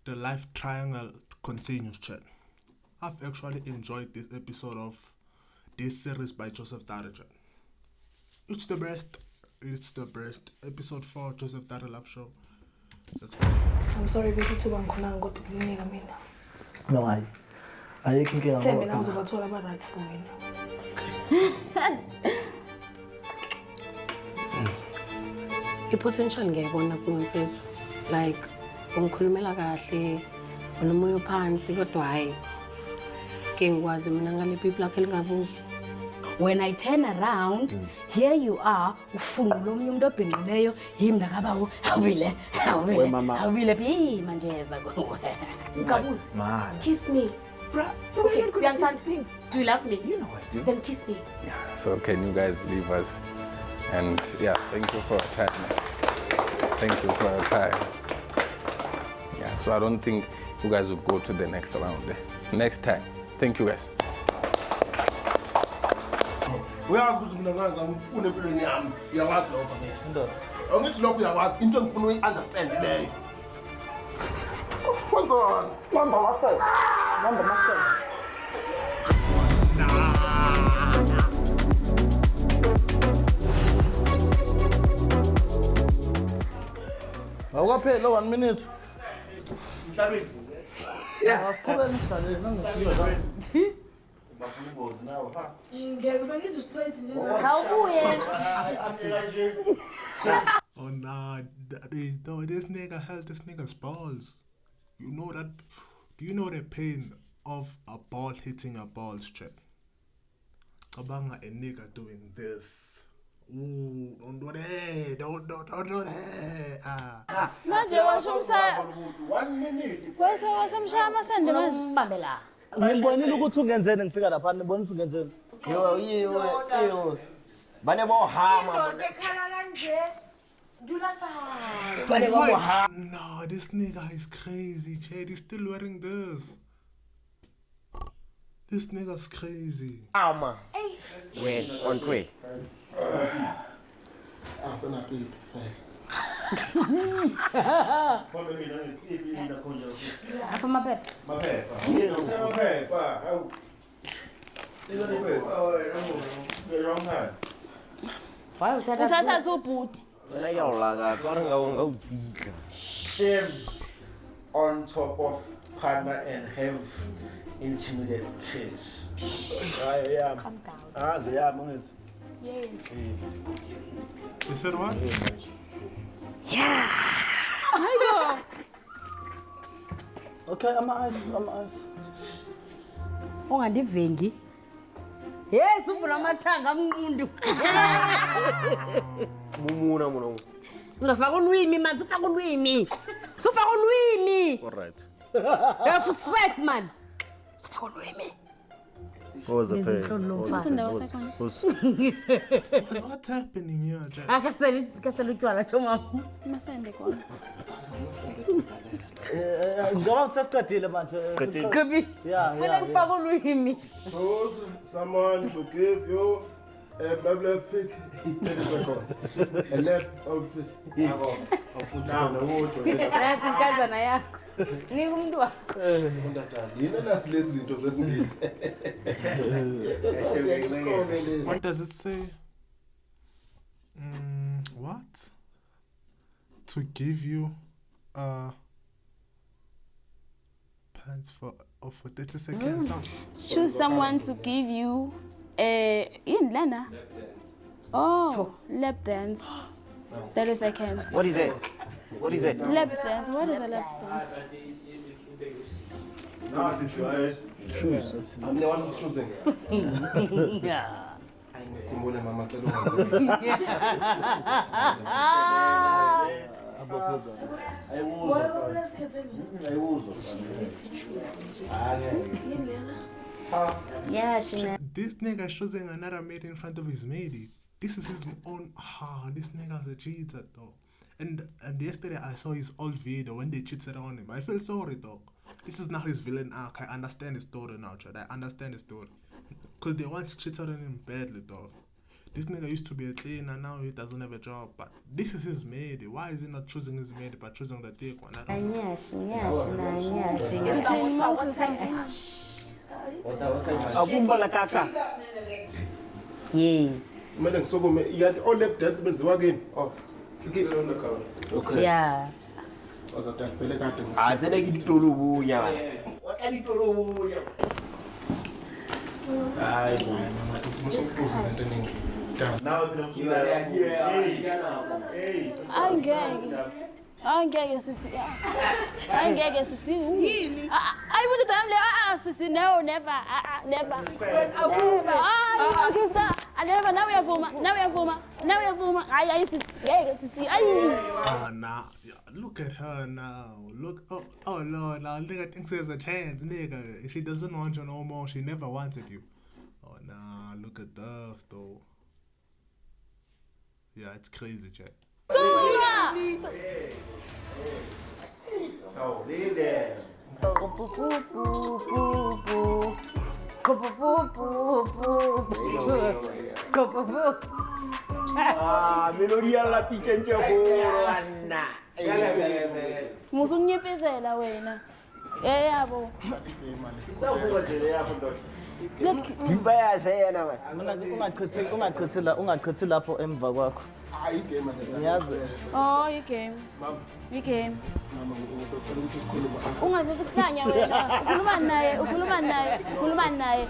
the life triangle continues, chat. I've actually enjoyed this episode of this series by JosephDary, chat. It's the best. It's the best. Episode 4, JosephDary Love Show. Let's go. I'm sorry, baby, to bankhona ngoba kunika mina. No, ayikho inkinga Sithembe nawe uzobathola aba-right for mina. I-potential ngiyayibona kuwe mfethu. Like, ungikhulumela kahle, unomoya ophansi, kodwa hhayi. Ke ngikwazi mina ngale people lakhe lingavuki. When I turn around, here you are, ufunqula omunye umuntu obhinqileyo, yimi nakabawo, awubile phi manje yeza kuwe. Nkabuzi, kiss me. Bruh, Okay, you Bianca, things. do you love me? You know I do. Then kiss me. Yeah, so can you guys leave us? And yeah, thank you for your time. Thank you for your time. Yeah, so I don't think you guys will go to the next round. Next time. Thank you guys. Uyazi ukuthi mina ngazi ngifuna empilweni yami. Uyawazi lokho ngithi. Ndoda. Angithi lokho uyawazi into engifuna uyi-understand leyo. Wenzani? Lamba masela. Awukaphela 1 minute. Mhlabeni. Yeah, asiqhubele isidlaleni nangifika. Bafuna ingozi nawe ha. Ngeke bengithi straight nje. Awubuye. Oh nah, this nigga held this nigga's balls. You know that? Do you know the pain of a ball hitting a balls, chat? Cabanga a nigga doing this. Ooh, don't do that. Don't do that. Manje washumsa 1 minute. wasamshaya amasende manje. Mbambe la. Ngibonile ukuthi ungenzeni ngifika lapha nibonisa ungenzeni. Yo. Bane bohama. Bane bohama. No, this nigga is crazy, Chad. He's still wearing this. This nigga's crazy. Ama. Wait, on 3. Asana baby. Apa mapepe? Why uthatha? Usathatha ubhuti. Wena yawulaga kodwa ngawuzika. Shame on top of partner and have intimidate kids. Yeah. Calm down. Yeah, mangisi. Yes. You said what? Hayibo. Okay, ama-eyes. Ungandivengi. Yes, ufuna amathanga amnqundu. Mumuna mona. Ungafaka ulwimi man, ufaka ulwimi. Sufaka ulwimi. All right. Have set man. Ufaka ulwimi. Pause the What's happening here, Chad? Akasela utywala chomama. Masende khona. Ngoba sesiqedile manje. Kubi. Yeah. Ufaka ulwimi. Chose someone to give you a blah pick. 30 seconds. And then, please. Nathi inkazana yakho. Nika umuntu wakho. Yini nasi lezi zinto zesingisi? What does it say? What? To give you pants for 30 seconds. Choose someone to give you in Lana. Oh, lap dance. 30 seconds. What is it? Lap dance. What is a lap dance? No, choose. I'm the one who's choosing. Yeah. Kumbule mama telo. Yeah, she This nigga choosing another mate in front of his mate. This is his own. This nigga's a cheater, though. And yesterday I saw his old video when they cheated on him. I feel sorry, though. This is now his villain arc. I understand his story now, Chad. I understand his story. Because they once cheated on him badly, though. This nigga used to be a cleaner, now he doesn't have a job. But this is his maid. Why is he not choosing his maid but choosing the thick one? I don't know. Yes. You had all lap dance again. Oh. Okay. Yeah. Angeke sisi. Angeke sisi. Ayibuthi damle sisi no never. Never. Never. Now uyavuma. Hayi sisi. Ngeke sisi. Nah. Look at her now. Look. Oh Lord. Now nigga thinks there's a chance, nigga. She doesn't want you no more. She never wanted you. Oh nah. Look at that though. Yeah, it's crazy, Jack. Melodia la pikenje bona. Musunyiphezela wena. Yabo. Isavuka nje yakho ndoda. Ngimba yashena man. Ungachithi lapho emva kwakho. Ngiyazi. Oh, you came. Ungabuza ukukhanya wena. Ukhuluma naye.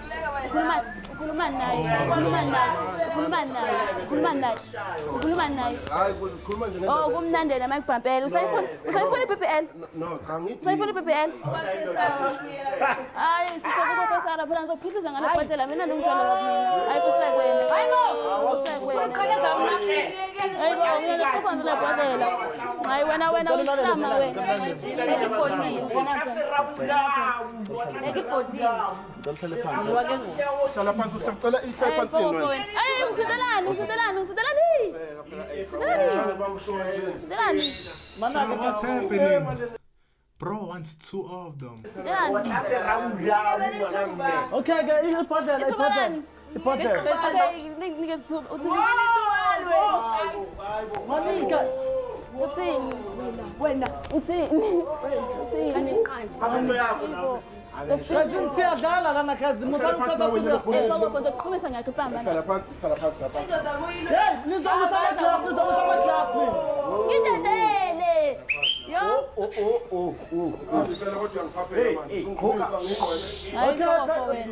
Oh, kumnandela amakubhampela. Usayifuna iBBL? No, cha ngithi. Usayifuna iBBL? Hayi, sisokuba Sara phela ngizokuphikisa ngale bhodlela mina nomjolo wakumina. Ayifisa kwena. Hayi wena uhlama wena. Hlala phansi usacela ihlala phansi wena. What's happening? Bro wants two of them. Okay, iphothela. Kazi siyadlala lana kazi musangithatha serious. Qhubisa ngiyaqhubamba. Hlala phansi. Hey, nizongizama class ni. Ngidedele. Yo.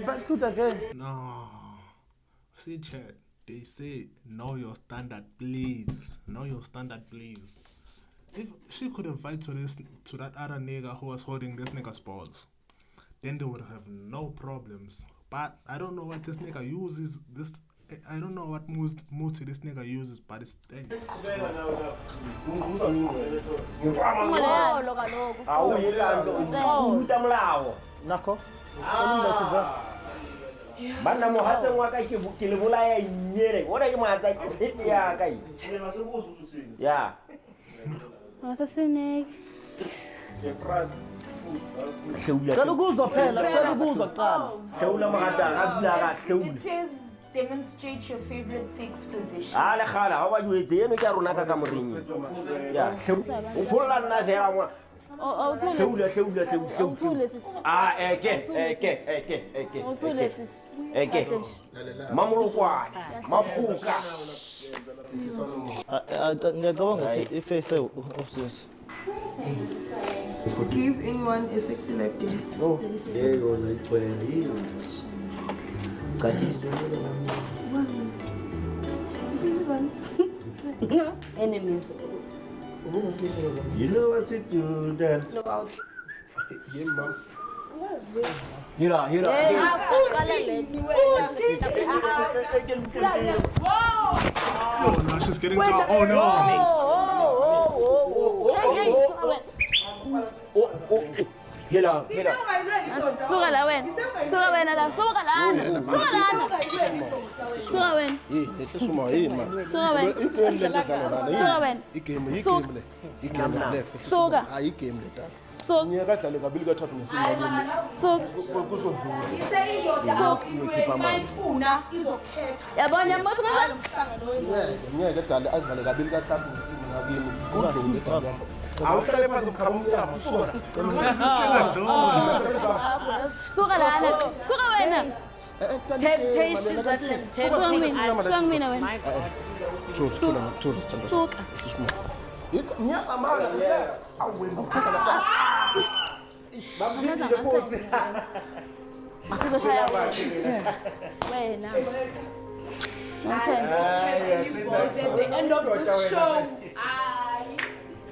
Back to the game. No. See, chat. They say, know your standard, please. Know your standard, please. If she could invite to that other nigga who was holding this nigga's balls, then they would have no problems. But I don't know what this nigga uses. I don't know what multi this nigga uses, but it's thing. Nako. Bana mo hatse ngwa ka ke le bolaya nyere. Ora ke mohatsa ke sete ya kai. Ya. Asasine. Cela ukuzwa kuqala. Hlawula magata abula ka hlawula. It says demonstrate your favorite sex position. Ale khala ha ba duetse yeno ke rona ka morenyi. Ya, o pholla nna fela ngwa. Hlawula. Eke. Mamulukwana, maphuka. Ngiyacabanga ukuthi iface usisi. Give anyone a sexy lap dance. Oh, there you go, like 20. Enemies. You know what to do then. Look out. Yeah, mom. Hira. Oh no, she's getting caught. Oh no. Hira. Suka la wena. Suka lana. Suka wena. Lehle suma yini man. Suka wena. Into le dlala lana. Suka wena. Igame le. Suka. Igame le. Suka. Hayi igame le dala. So ngiyeka dlale kabili kathathu ngesinqakini so kusodlula yabona mbothi ngiyeke dlale adlale kabili kathathu ngesinqakini kudlule dlale awuhlale phansi ukhamula usuka suka lana suka wena temptation suka mina wena suka ngiyamanga relax awena uzoshaya wena nonsense At the end of the show.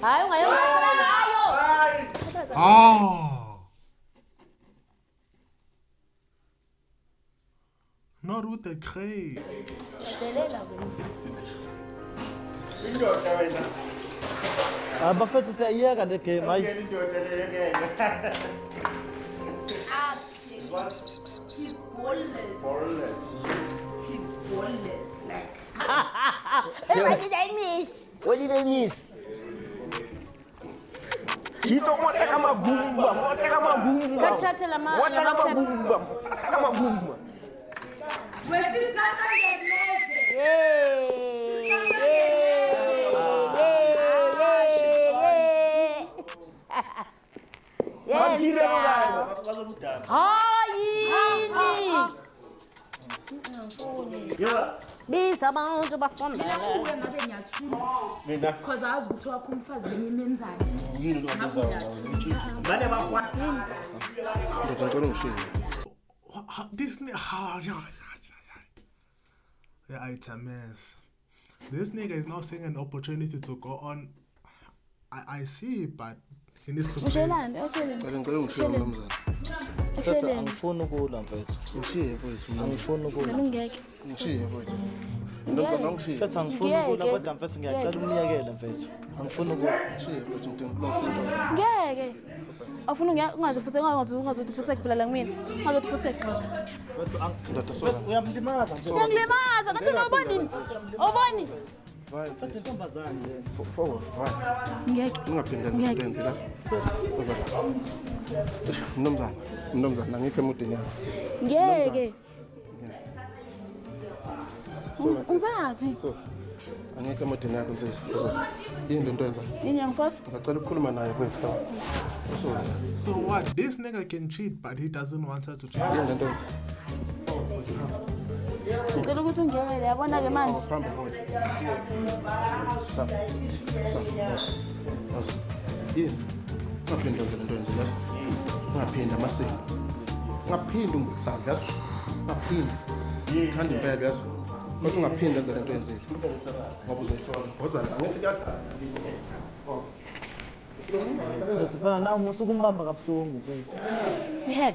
hayi ungayonqabela ngayo Not with the crane. Abafethu siyayeka le game hayi. He's ballless. He's ballless. Like. What did I miss? What did I miss? Kito mwataka mavumba. kathatha Mwataka mavumba. Bisa abantu basondela. Mina. Because I was going to come first when you menzani. This nigga, yeah, it's a mess. This nigga is now seeing an opportunity to go on. I see, but he needs to play. Sasa angifuni ukula mfethu. Ngishiye mfethu. Angifuni ukula. Ngeke. Ngishiye mfethu. Ndomzana ngishiye. Mfethu angifuni ukula kodwa mfethu ngiyacela umyekele mfethu. Angifuni ukula. Ngishiye mfethu ngidinga ngeke afuna ungazothi futhi ekubulala kumina ungazothi futhi ekubulala Mfethu uyamlimaza mfethu. uyangilimaza kanti awuboni Mfethu intombazane le. forward. ngeke Ungaphinde ngiyenze la. Mnomzana ngikho emudeni yakho. ngeke uzaphi So angeke emudeni yakho nsizwa. Yini lento yenza? yini yangifasa Ngizacela ukukhuluma naye mfethu. So what? This nigga can cheat, but he doesn't want her to cheat. Yini lento yenza? ngicela ukuthi ungiyekele yabona-ke manje Hamba mfethu. Yini? Ungaphinde wenze lento yenza la. Ungaphinde amasiko. Ungaphinde ungithanda yazi. Ungaphinde. Ngithanda impela yazi. Kodwa ungaphinde wenze lento yenzile. Ngoba uzoyisola. Wozana angithi kuyadlala. Mfethu phela nawe musuku umbamba kabuhlungu mfethu. Head.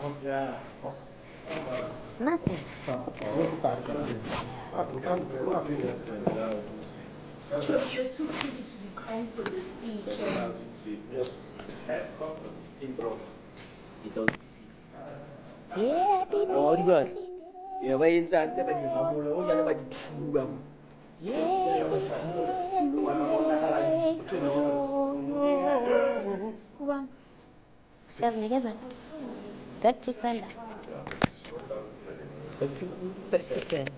Nothing. You're too pretty to be crying for this speech. Yeah, baby. Oh, di ba? Ya ba yentsa ntse ba di hamula, o jana ba di thuba. Siyazinikeza. Back to sender. Back to sender.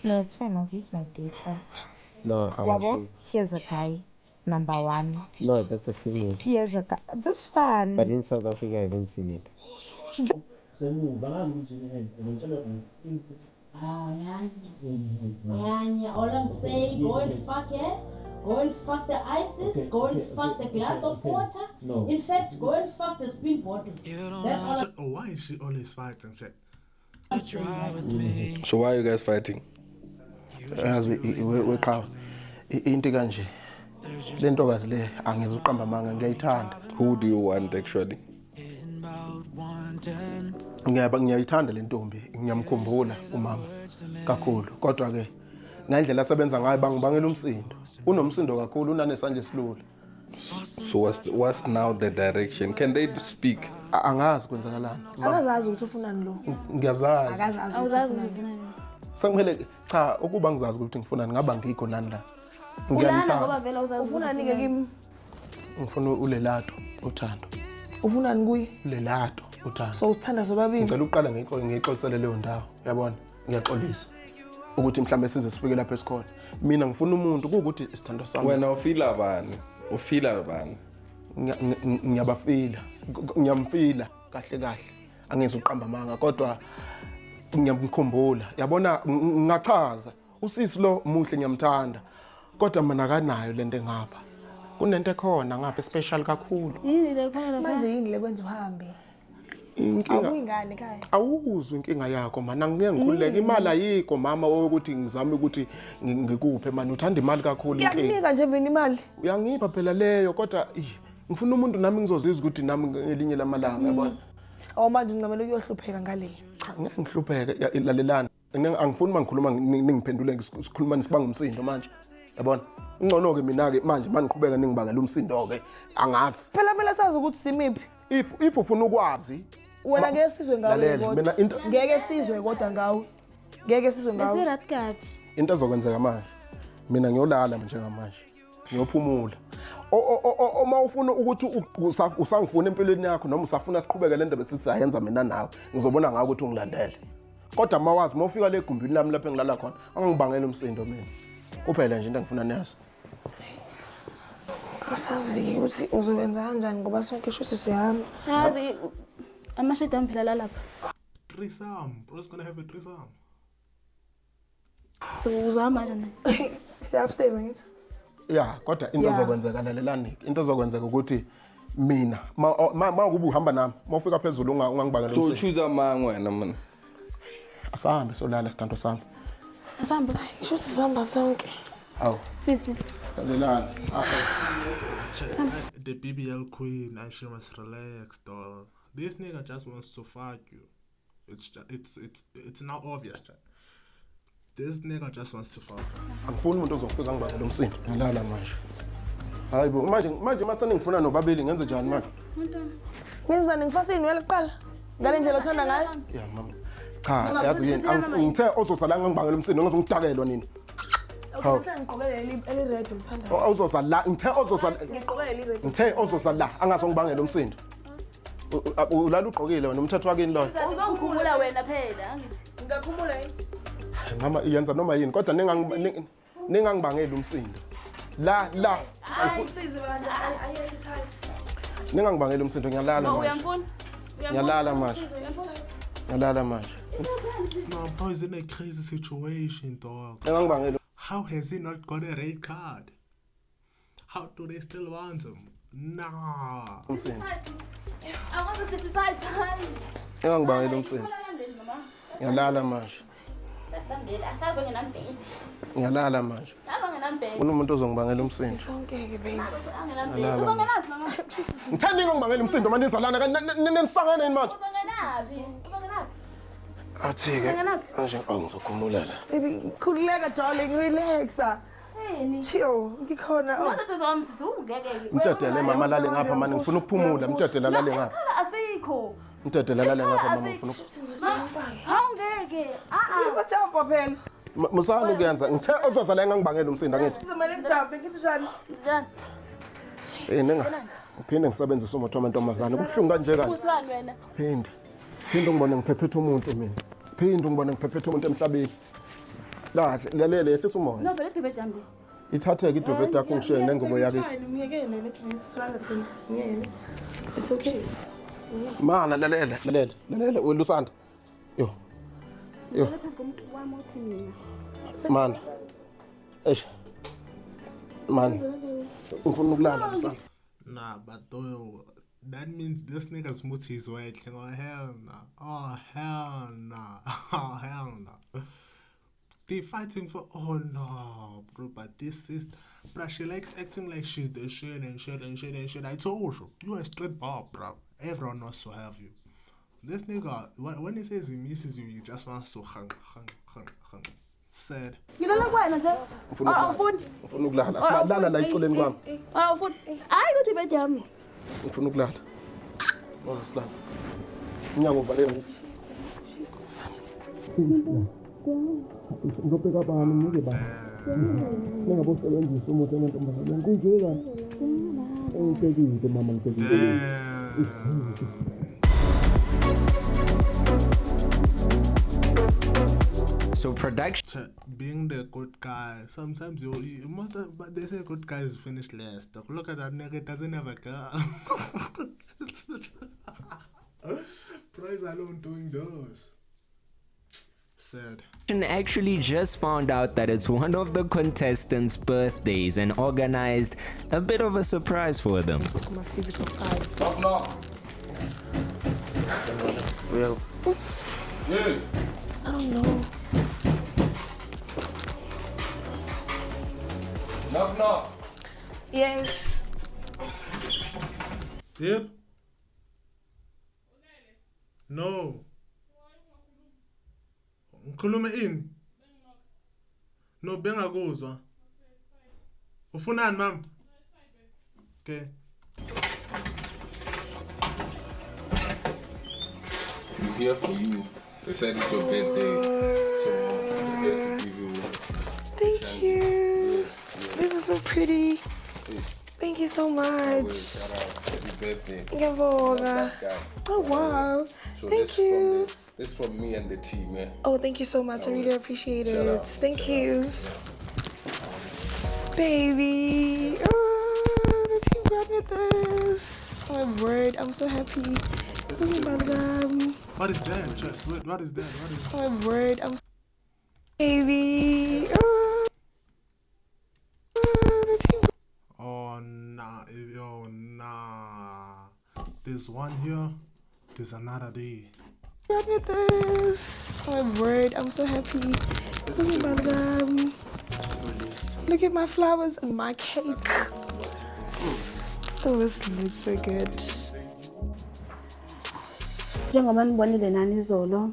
No, it's fine. I'll use my data. No, I'm Wabo, here's a guy. Number one. No, that's a female. Here's a guy. That's fun. But in South Africa, I haven't seen it. All I'm saying, go and fuck it. Go and fuck the ISIS. Go and fuck the glass of water. No. In fact, go and fuck the spin bottle. That's all. So, why is she always fighting? Check. So why are you guys fighting? As we call into kanje. Le ntokazi le angizuqamba manga ngiyayithanda. Who do you want actually? Ngiyayithanda le ntombi, ngiyamkhumbula umama kakhulu. Kodwa ke ngendlela asebenza ngayo bangibangela umsindo. Unomsindo kakhulu unanesandla esilula. So what's now the direction? Can they speak? Angazi kwenzakalani. Akazazi ukuthi ufunani lo. Ngiyazazi. Awuzazi ukuthi ufunani. Sangimele cha ukuba ngizazi ukuthi ngifunani ngaba ngikho nani la. Ulana ngoba vele awuzazi. Ufunani ke kimi? Ngifuna ulelato uthando. Ufunani kuyi? Ulelato uthando. So usithanda sobabili. Ngicela uqala ngiyixolisele leyo ndawo. Uyabona? Ngiyaxolisa. Ukuthi mhlambe size sifike lapha esikhona. Mina ngifuna umuntu ukuthi isithando sami. Wena ufila bani? Ufila bani? Ngiyabafila. Ngiyamfila kahle kahle. Angeze uqamba amanga kodwa ngiyamkhumbula. Yabona ngachaza. Usisi lo muhle ngiyamthanda. Kodwa mina akanayo lento engapha. Kunento ekhona ngapha special kakhulu. Yini le khona manje yini le kwenza uhambe? Inkinga Awuyingane ekhaya. Awuzwe inkinga yakho mana ngeke ngikhuleke imali ayikho mama ukuthi ngizame ukuthi ngikuphe manje uthanda imali kakhulu inkinga. Ngiyakunika nje mina imali. Uyangipha phela leyo kodwa ngifuna umuntu nami ngizozizwa ukuthi nami ngelinye lamalanga yabona. Manje ngicamela ukuyohlupheka ngale. Cha ngeke ngihlupheke lalelana. Angifuni mangikhuluma ningiphendule sikhuluma nisibanga umsindo manje. Yabona? Ngcono ke mina ke manje maniqhubeka ningibangela umsindo ke angazi. Phela sazi ukuthi simiphi. If ufuna ukwazi wena ngeke sizwe ngawe kodwa. Ngeke sizwe kodwa ngawe. Ngeke sizwe ngawe. Esirat kabi. Into ezokwenzeka manje. Mina ngiyolala njengamanje. Ngiyophumula. Uma ufuna ukuthi usangifuna empilweni yakho noma usafuna siqhubeke le ndaba sisiyenza mina nawe ngizobona ngawe ukuthi ungilandele. Kodwa mawazi mawufika le gumbini lami lapha engilala khona angibangela umsindo mina. Kuphela nje into engifuna niyazi. Asazi ukuthi uzowenza kanjani ngoba sonke shuthi sihamba. Yazi amashada amphela lapha. Threesome. Bro's gonna have a threesome. So uzohamba kanjani? Stay upstairs ngithi. Yeah, kodwa into ezokwenzeka lalelani. Into ezokwenzeka ukuthi mina kuba uhamba nami mawufika phezulu ungangibangela umsindo. So choose amanga wena mina. Asahambe solala sitando sami. Asamba. Shuthi sihamba sonke. Aw. Sisi. Lalelani. The BBL queen, and she must relax, dog. This nigga just wants to fuck you. It's now obvious, chat. This nigga just wants to fuck you. Angifuni umuntu ozofika ngibangela umsindo. Ngilala manje. Hayibo manje masane ngifuna nobabili ngenze njani manje? Ngenzani ngifasini wena kuqala? Ngale ndlela othanda ngayo? Yeah mama. Cha, yazi yini ngithe ozosala ngibangela umsindo ngizongidakelwa nini? Okay, ngiqokelele eli red umthanda. Ozosala ngithe ozosala ngiqokelele red. ngithe ozosala angazongibangela umsindo. Ulala ugqokile wena umthetho wakini lo. Uzongikhumula wena phela angithi. Ngakhumula yini? Mama iyenza noma yini kodwa ningangibangela umsindo. La Ayisize manje ayeke tight. ningangibangela umsindo ngiyalala manje. Uyangifuna? Ngiyalala manje. Ngiyalala manje. No, boy's in a crazy situation, dog. Ningangibangela. How has he not got a red card? How do they still want him? Nah. Umsindo. I want to decide time. Ningangibangela umsindo. Ngiyalala manje. Ngiyalala manje. Ufuna umuntu ozongibangela umsindo. Sonke ke babes. Uzongenaphi mama? Ngithanda ngingibangela umsindo manje nizalana nisangana yini manje? Uzongenaphi? Uzongenaphi? Athi-ke manje ngizokhumula la. Baby, khululeka darling, relax. Chill, ngikhona. Wona wami sizungeke. Mtedele mama lale ngapha manje ngifuna ukuphumula mtedele lale ngapha. Asikho. Mtedele lale ngapha mama ngifuna ukuphumula. Awungeke. Ngizojumpa phela. Musana ukuyenza ngithe ozozala ngangibangela umsindo ngithi. Sizomela ngijumpe ngithi njani? Ninga. Uphinde ngisebenzise umoto wamantombazane kubuhlungu kanje kanje. Uthwani wena? Phinde ungibone ngiphephethe umuntu mina. Phinde ungibone ngiphephethe umuntu emhlabeni. Kahle lalele ehlisa umoya. No, vele dubet yami. Ithatheke idobet yakho ngishele nengubo yakithi. Ngiyekele nedobet silala thina. Ngiyekele. It's okay. Mana lalela ulusanda. Yo. Man. Man. Ngifuna ukulala Lusanda. Nah, but though that means this nigga's smooth his way. Oh hell nah. Oh hell nah. Oh hell nah. They fighting for no, bro. But this is, bro. She likes acting like she's the shit and shit and shit and shit. I told you a straight bar, bro. Everyone wants to have you. This nigga, when he says he misses you, he just wants to hang. Sad. Ngilala kwena nje. Awufuni. Ngifuna ukulala. Asilala la eceleni kwami. Awufuni. Hayi ukuthi bed yami. Ngifuna ukulala. Silala. Unyango uvalele. Ngizobheka bani ngize bani. Ningabe usebenzisa umuthi enentombazane. Kunje kahle. Ngikekile mama ngikekile. So production. Being the good guy, sometimes you must have, but they say good guys finish last. Look at that nigga, doesn't have a girl. Prize alone doing those. Sad. Actually just found out that it's one of the contestants' birthdays and organized a bit of a surprise for them. My physical cards. Knock, knock. Well. Yeah. I don't know. Knock, knock. Yes. Yep. No. Ngikhuluma ini? No bengakuzwa. Ufunani mama? Okay. We're here for you. They said it's your birthday. So we're here to give you. Thank you. Yeah. This is so pretty. Thank you so much. Shout out. Happy birthday. Ngiyabonga. Oh wow. So Thank you. This from me and the team, man. Oh, thank you so much. I really appreciate Shout it. out. Thank Shout you. Yeah. Baby. Oh, the team brought me this. Oh my word. I'm so happy. What is that? What is that? What is that? Oh my word. I'm so baby. Oh, the team. Oh nah. Oh nah. There's one here. There's another day. Brought me this. Oh my word. I'm so happy. Look at my flowers and my cake. Oh, this looks so good. Njengoba nibonile nani izolo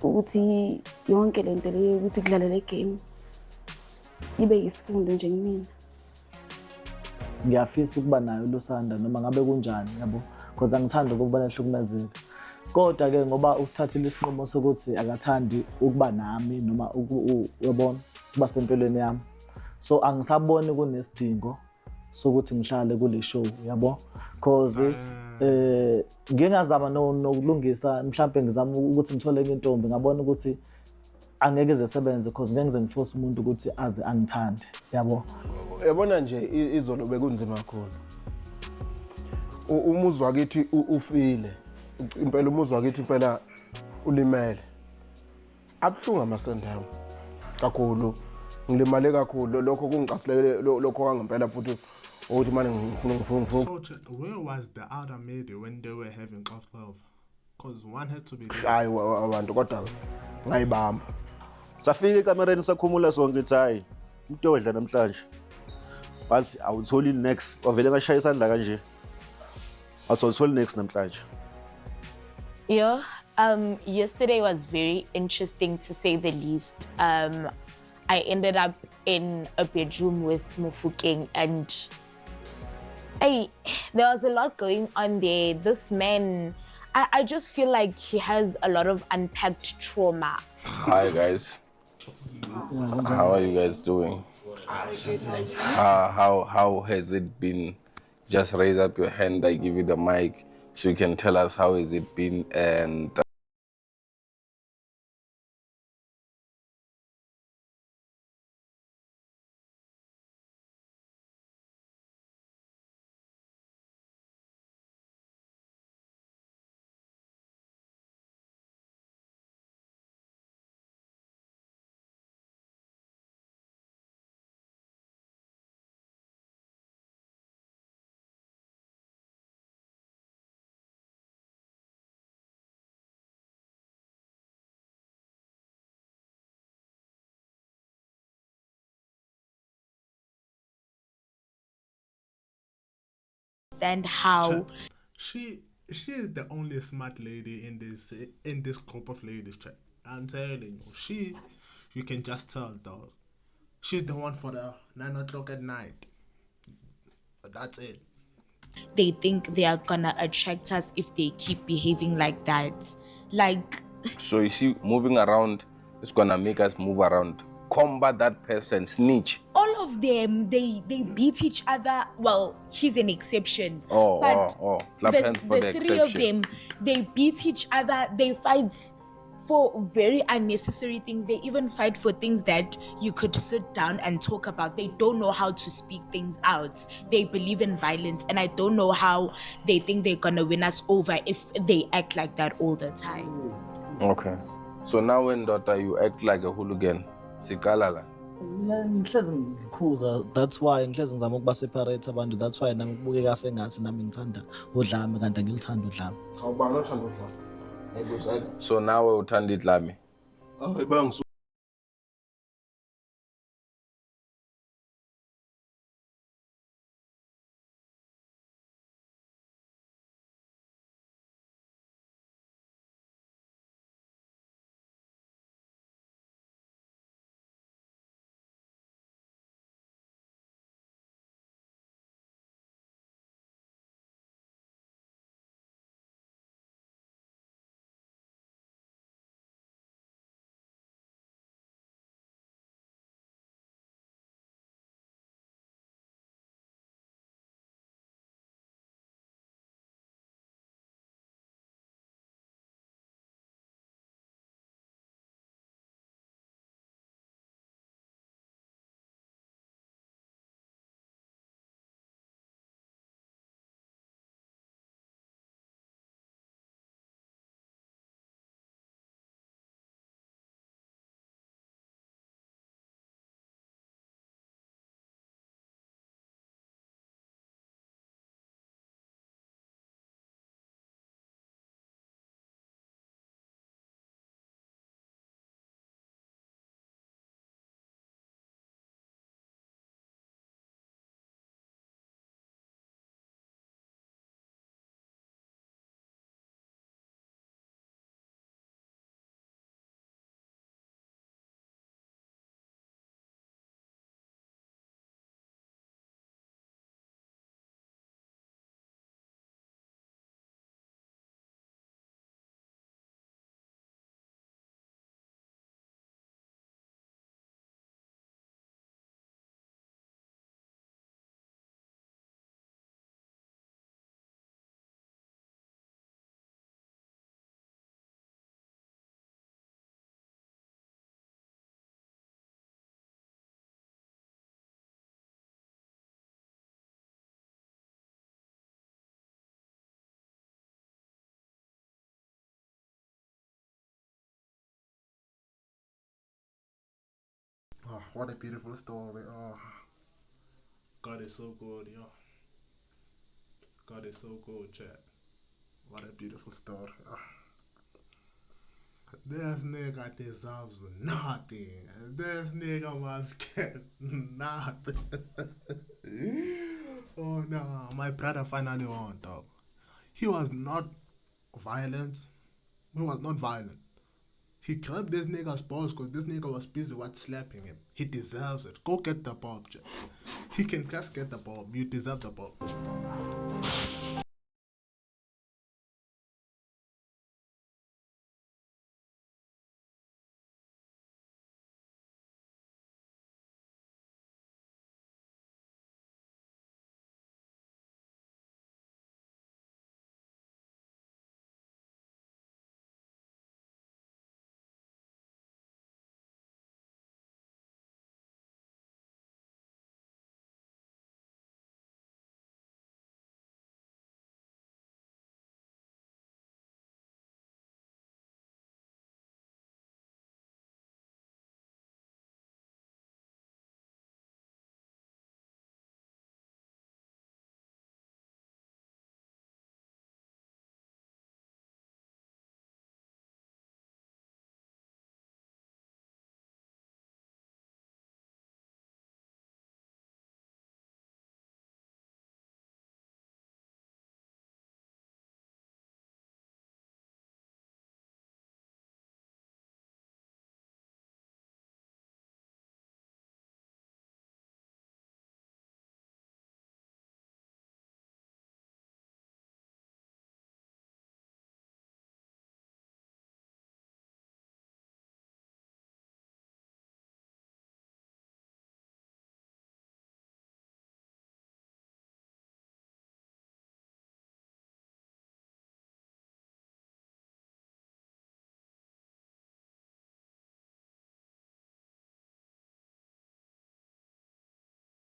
ukuthi yonke lento leyo ukuthi kudlala le game ibe yisifundo nje kimina. Ngiyafisa ukuba nayo losanda noma ngabe kunjani yabo because angithanda ukubona ehlukumezeka. Kodwa ke ngoba usithathile isinqumo sokuthi akathandi ukuba nami noma uyabona kuba sempilweni yami. So angisaboni kunesidingo sokuthi ngihlale kule show yabo because ngingazama nokulungisa mhlambe ngizama ukuthi ngithole enye intombi ngabona ukuthi angeke zesebenze because ngeke ngize ngiforce umuntu ukuthi aze angithande yabo. Yabona nje izolo bekunzima kakhulu. Umuzwa wakithi ufile. Impela umuzwa wakithi impela ulimele. Abhlungu amasendawo kakhulu. Ngilimale kakhulu lokho kungicasilele lokho kwangempela futhi ukuthi manje ngifuna. So where was the other lady when they were having 12? Because one had to be there. Hayi abantu kodwa ngayibamba. Safika ekamereni sakhumula sonke ithi hayi umuntu wedla namhlanje. Wazi awutholi next wavele ngashaya isandla kanje. Awutholi next namhlanje. Yeah, yesterday was very interesting to say the least. I ended up in a bedroom with Mufukeng and there was a lot going on there. This man, I just feel like he has a lot of unpacked trauma. Hi guys. How are you guys doing? How has it been? Just raise up your hand, I give you the mic so you can tell us how has it been and And how she is the only smart lady in this group of ladies, chat. I'm telling you, you can just tell, dog. She's the one for the 9 o'clock at night. But that's it. They think they are gonna attract us if they keep behaving like that. Like, So you see, moving around is gonna make us move around. Combat that person, snitch. all of them, they beat each other. Well, he's an exception. Oh, but clap hands for the three of exception. them, they beat each other. They fight for very unnecessary things. They even fight for things that you could sit down and talk about. They don't know how to speak things out. They believe in violence, and I don't know how they think they're gonna win us over if they act like that all the time. Okay. So now when daughter you act like a hooligan, sikalala. Ngihlezi ngikhuza, that's why ngihlezi ngizama ukuba-separate abantu, that's why nami kubukeka sengathi nami ngithanda udlame kanti angilithanda udlame. Awubani othanda udlame? Ayikuzele. So nawe uthanda idlame. Hayi Oh, what a beautiful story. Oh, God is so good, yo. God is so good, chat. What a beautiful story. Oh. This nigga deserves nothing. This nigga must get nothing. Oh no, my brother finally won, dog. He was not violent. He was not violent. He grabbed this nigga's balls because this nigga was busy with slapping him. He deserves it. Go get the ball, Jack. He can just get the ball. You deserve the ball.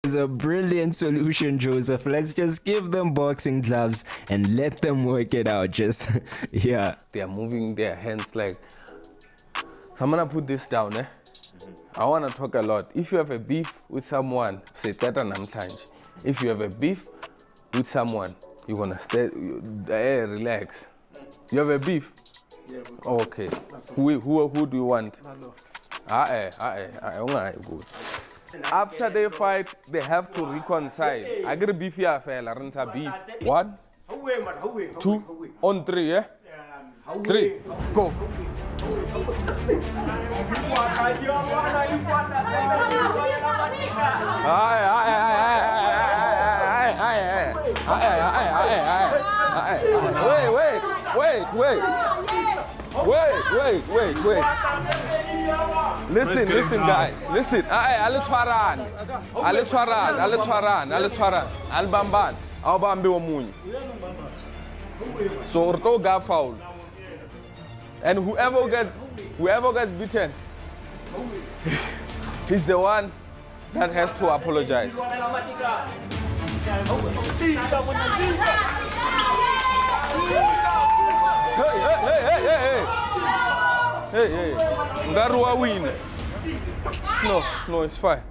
It's a brilliant solution, Joseph. Let's just give them boxing gloves and let them work it out. Just, yeah. They are moving their hands like. I'm gonna put this down, eh? I wanna talk a lot. If you have a beef with someone, say that and if you have a beef with someone, you're gonna stay, relax. You have a beef? Yeah, okay. Who do you want? Good. After they fight, they have to reconcile. I agree beef here, fella. Beef. 1, 2, on 3, yeah? 3, go. Wait. Listen, guys. Listen. Alitwaran. Albamban. Awbambe omunye. So Orto got foul. And whoever gets beaten, he's the one that has to apologize. Hey. Ngarua win. No, it's fine.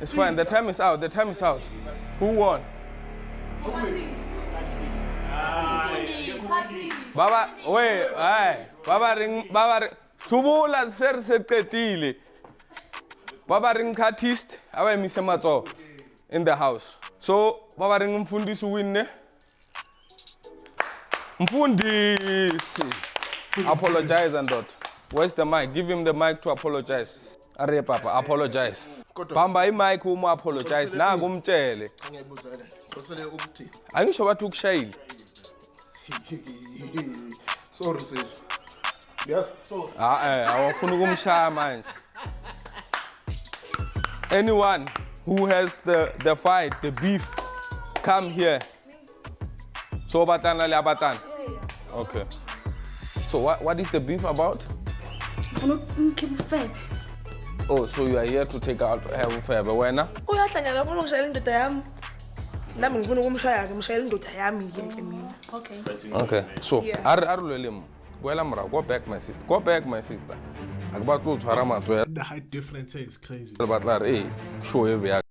It's fine. The time is out. Who won? Baba, wait, Baba ring, Subula ser secretile. Baba ring artist, awe misemato in the house. So, Baba ring mfundisi win. Mfundisi. Apologize and dot. Where's the mic? Give him the mic to apologize. Are Papa, apologize. Pamba mic uma apologize. Na kumtshele. Angisho bathi ukushayile. Sorry, sis. Yes, sorry. Awufuna ukumshaya manje. Anyone who has the fight, the beef, come here. So batana le abatan. Okay. So what is the beef about? Oh, so you are here to take out have Febe. Wena? Uyahlanyela ufuna ukushayela indoda yami. Nami ngifuna ukumshaya ngimshayela indoda yami ke mina. Okay. So arulelemo. Go back my sister. Akuba tlo tshwara matso. The height difference is crazy. But like, show you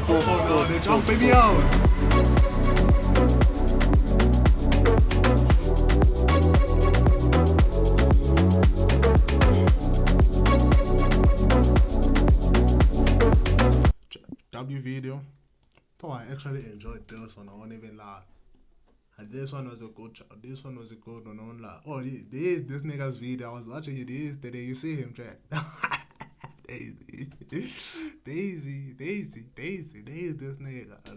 They're jumping me out. W video. Oh, I actually enjoyed this one. I won't even lie. And this one was a good. One. I won't lie. Oh, this nigga's video. I was watching it yesterday. You see him, Jack. Daisy, this nigga. I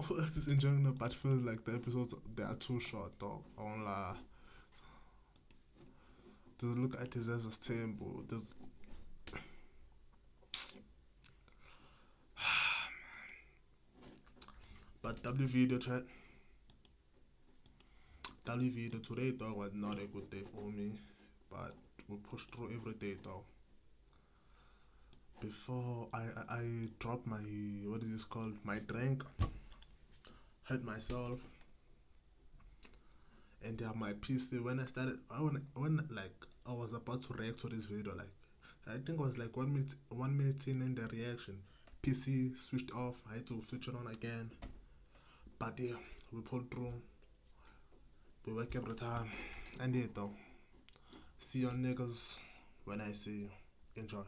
was just enjoying it, but feels like the episodes, they are too short, though. I won't lie. The look at deserves a tempo. But W video chat. W video today though was not a good day for me, but we pushed through every day though. Before I dropped my, what is this called, my drink, hurt myself, and my PC when I started, when like I was about to react to this video, like I think it was like 1 minute in the reaction, PC switched off. I had to switch it on again, but yeah, we pulled through. We work every time. And yeah, though. See you niggas when I see you. Enjoy.